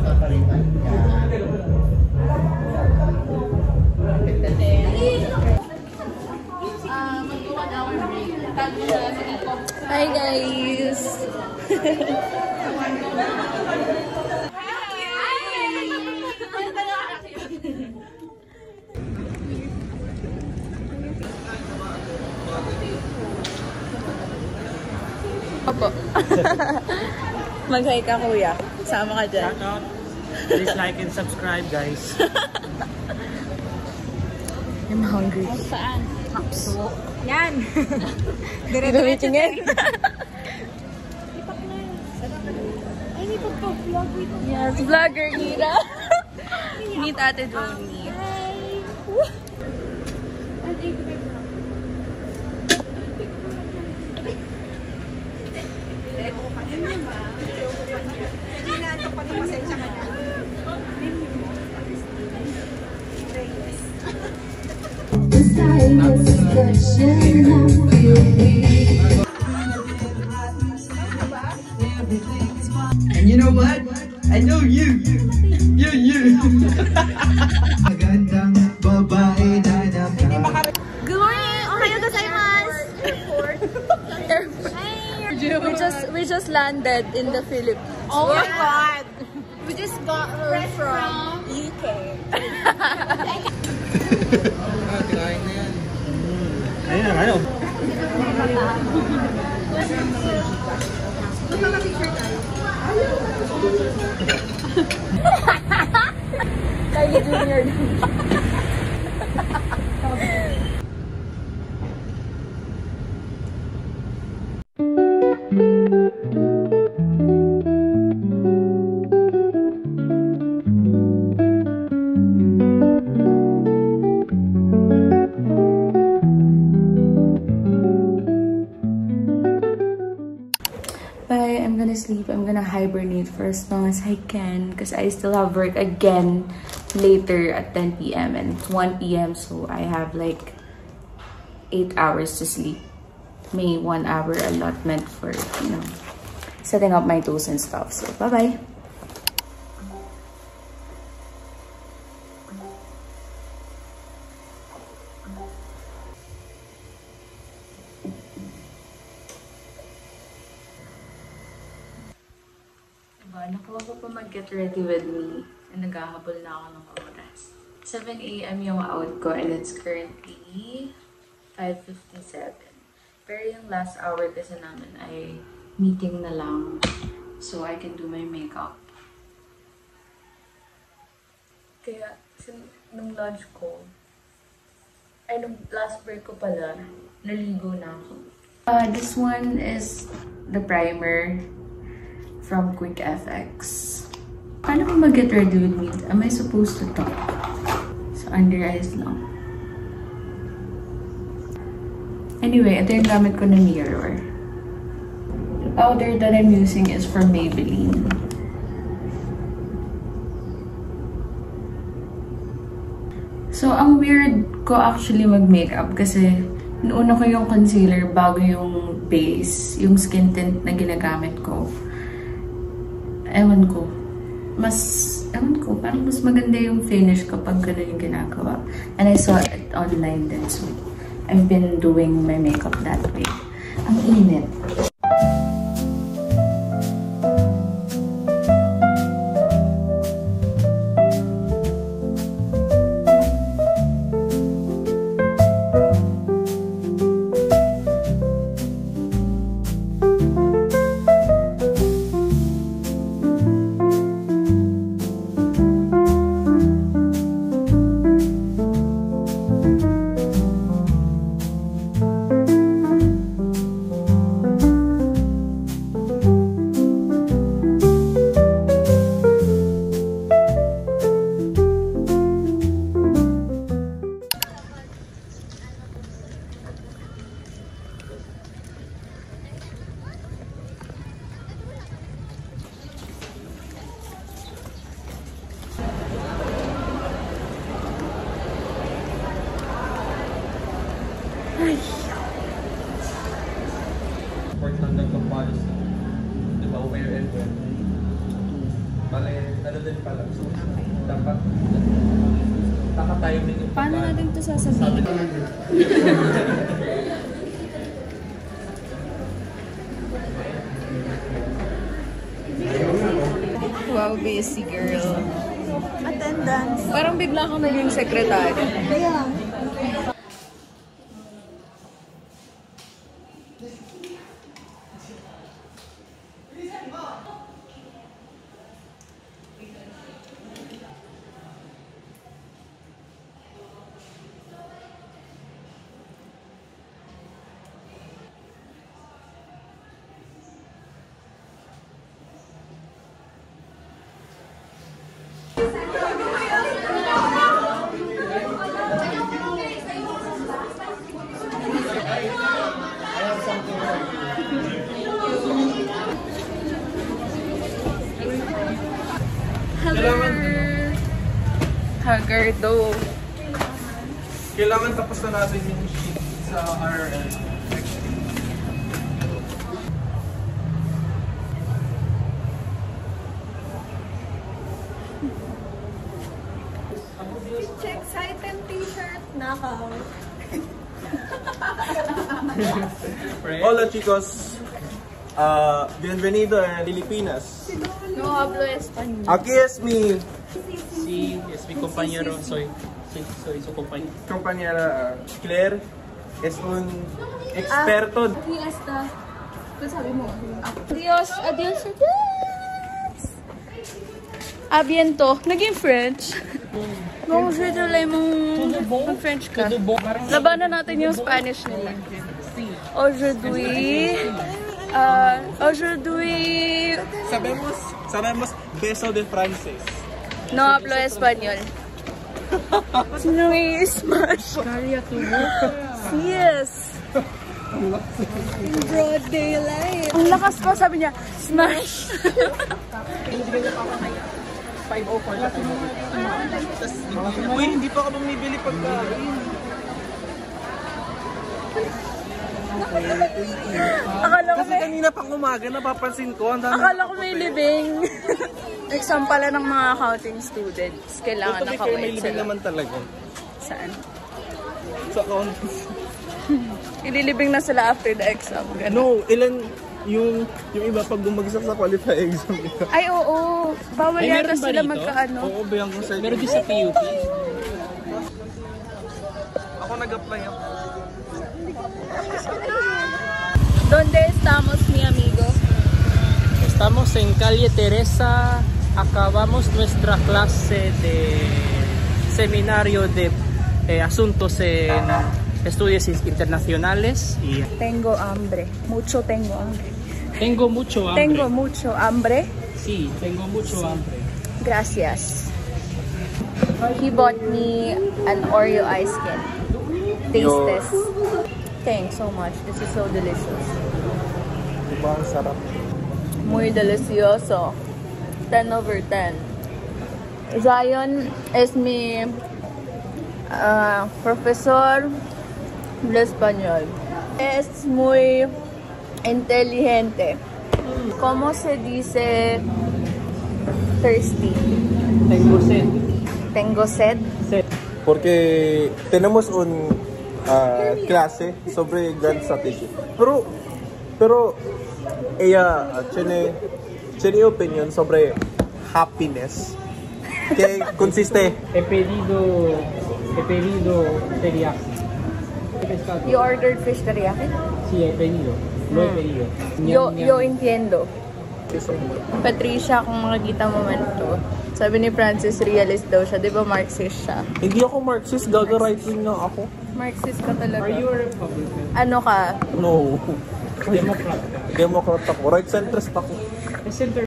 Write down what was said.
Hi guys! Opo. Mag-hi ka kuya. Sama ka dyan. Shout out. Please like and subscribe guys. I'm hungry. Saan? Hapso. Yan! Dire-diretso din. Ay, may pagpa-vlog dito. Yes, vlogger Ira. Meet Ate Johnny. Hi! And you know what? I know you. Magandang babae na naka. Good morning! Ohayo gozaimasu! We just landed in the Philippines. Oh my God! We just got her from UK. Ayun. Kylie Jr. Bye, I'm gonna sleep. I'm gonna hibernate for as long as I can because I still have work again later at 10 p.m. and it's 1 p.m. so I have like 8 hours to sleep. May 1 hour allotment for, you know, setting up my toes and stuff. So bye-bye. Nakuha ko pa mag-get ready with me and naghahabol na ako ng oras. 7 a.m. yung out ko and it's currently 5:57. Pero yung last hour kasi namin ay meeting na lang so I can do my makeup. Kaya nung lunch ko, ay nung last break ko pala, naligo na ako. This one is the primer from Quick FX. Paano ko mag-get ready with me? Am I supposed to talk? So, under eyes lang. Anyway, ito yung gamit ko na mirror. The powder that I'm using is from Maybelline. So, ang weird ko actually mag-makeup kasi inuuna ko yung concealer bago yung base, yung skin tint na ginagamit ko. Ewan ko, parang mas maganda yung finish kapag gano'n yung ginagawa. And I saw it online din, so I've been doing my makeup that way. Ang init. Port London to Paris. Di ba? Where and when. Bale, ano din pala. So, dapat nakatayo din yung Paano natin ito sasabihin? Wow, busy girl. Attendance. Parang bigla akong naging secretary. Yeah. Hagardo. Kailangan tapos na natin yung sheet sa RL. Checks item t-shirt. Nakaw. Hola chicos, bienvenido a Filipinas. No hablo español. Aquí es mi Sí, es mi compañero, soy su compañero. compañera Claire, es un experto. Fiesta. Ito sabi mo. Adios. Adios. Adios. Abiento. Naging French. Kung sweeter lang mong French ka. Labanan natin yung Spanish nila. Aujourd'hui. Aujourd'hui. Sabemos beso de francés. No hablo español. Sinoy smash. Yes. Broad daylight. Ang lakas ko, sabi niya, smash. Uy, hindi pa ka bumibili pagkain. Kasi kanina pang umaga, napapansin ko. Akala ko may libing. Exam pala ng mga accounting students. Kailangan may nakawait libing sila. naman talaga. Saan? Sa accounting. Ililibing na sila after the exam. Ganun. No, ilan yung iba pag bumagsak sa qualify exam. Ay, oo. Bawal yata sila magkaano. Oo, bayang ko sa Meron din sa PUP. Ako nag-apply ako. ¿Dónde estamos, mi amigo? Estamos en calle Teresa. Acabamos nuestra clase de seminario de asuntos en estudios internacionales. Y Tengo hambre. Mucho tengo hambre. tengo mucho hambre. Tengo mucho hambre. Sí, tengo mucho hambre. Gracias. He bought me an Oreo ice cream. Taste test. Thanks so much. This is so delicious. Diba ang sarap? Muy delicioso. 10 over 10. Zion is mi profesor de español. Es muy inteligente. ¿Cómo se dice thirsty? Tengo sed. Tengo sed. Porque tenemos un clase sobre grand strategy. Pero ella tiene opinión sobre happiness. Que consiste He pedido teriyaki. You ordered fish teriyaki? Sí, he pedido. Lo he pedido. Yo entiendo. Patricia, kung makikita mo man ito, sabi ni Francis, realist daw siya. Di ba Marxist siya? hindi ako Marxist, gaga right wing nga ako. Marxist ka talaga. Are you a Republican? Ano ka? No. Democrat ka? Democrat ako. Right centrist ako. Center.